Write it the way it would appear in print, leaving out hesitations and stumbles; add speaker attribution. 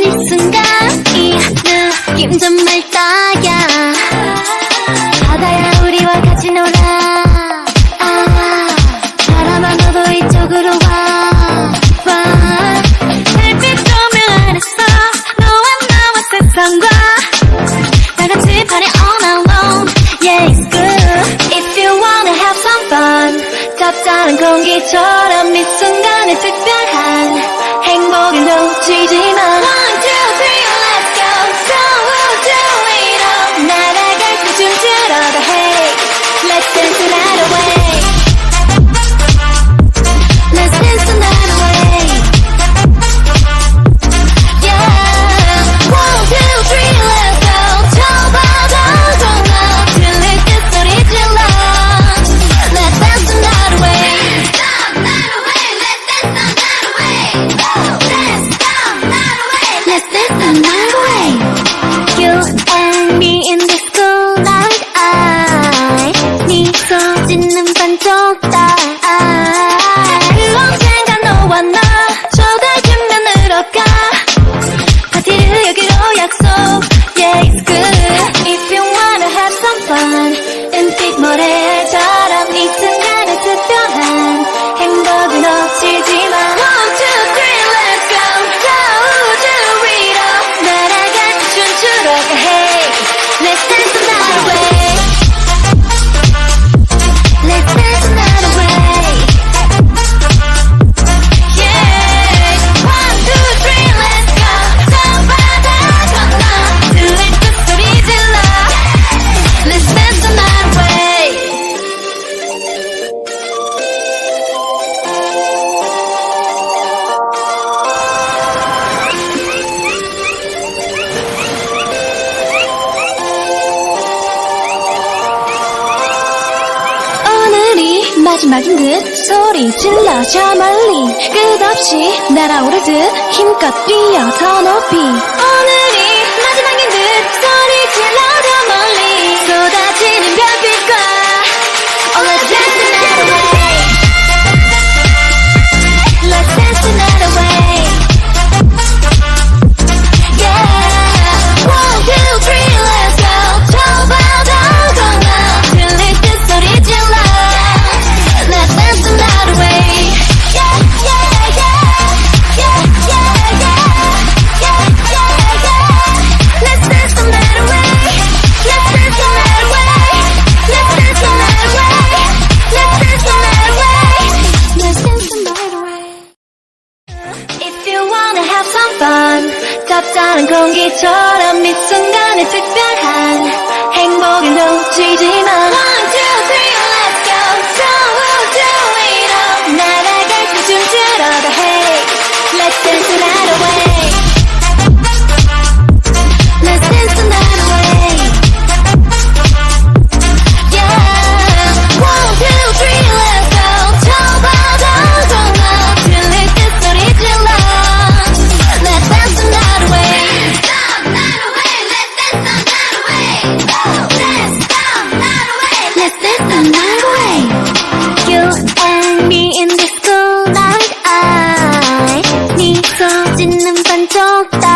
Speaker 1: 이 순간 이 느낌 정말 딱이야. 바다야 우리와 같이 놀아. 바람아 너도 이쪽으로 와. 별빛 조명 안에서 너와 나와 세상과 다같이 party all night long. Yeah, it's good if you wanna have some fun. 잡다른 공기처럼 이 순간의 특별한 행복을 놓치지 마. One, two, three, let's go. Do it all. 날아갈 때 춤추러 가. Hey, let's dance the night away. Let's dance the night away. Yeah. One, two, three, let's go. 저 바다 건너 들릴 때 소리 질러. Let's dance the night away. Night away. Let's dance the night away. You and me in the school night. 미소 짓는 반쪽 딸. 그 언젠가 너와 나 저 달빛면으로 가. 파티를 여기로 약속. Yeah, it's good if you wanna have some fun. 은빛 모래처럼 이 순간의 특별한 행복을 놓치지 마. One, two, three, let's go. 저 위로 날아갈 때 춤추러 가. Hey, let's dance the night away. Let's dance the night away. Yeah. One, two, three, let's go. 저 바다 건너 들릴 때 소리 질러. Let's dance the night away. 오늘이 마지막인 듯 소리 질러 저 멀리 끝없이 날아오르듯 힘껏 뛰어 더 높이. 오늘이 마지막인 듯 소리 질러 저 멀리 쏟아지는 별빛과 Oh, let's dance the night away. Let's dance the night away. Yeah. One, two, three, let's go. 저 바다 건너 들릴 때 소리 질러. Let's dance the night away. Yeah, yeah, yeah. Yeah, yeah, yeah. Yeah, yeah, yeah. Let's dance the night away. Let's dance the night away. Let's dance the night away. Let's dance the night away. Let's dance the night away. If you wanna have some fun. 잡다른 공기처럼 이 순간의 특별한 행복을 놓치지 마. One, two, three, let's go. Do it all. 날아갈 때 춤추러 가. Hey, let's dance the night away. Let's dance the night away. Yeah. One, two, three, let's go. 저 바다 건너 들릴 때 소리 질러. Let's dance the night away. Let's dance the night away. You and me in the school night. 미소 짓는 반쪽 딸.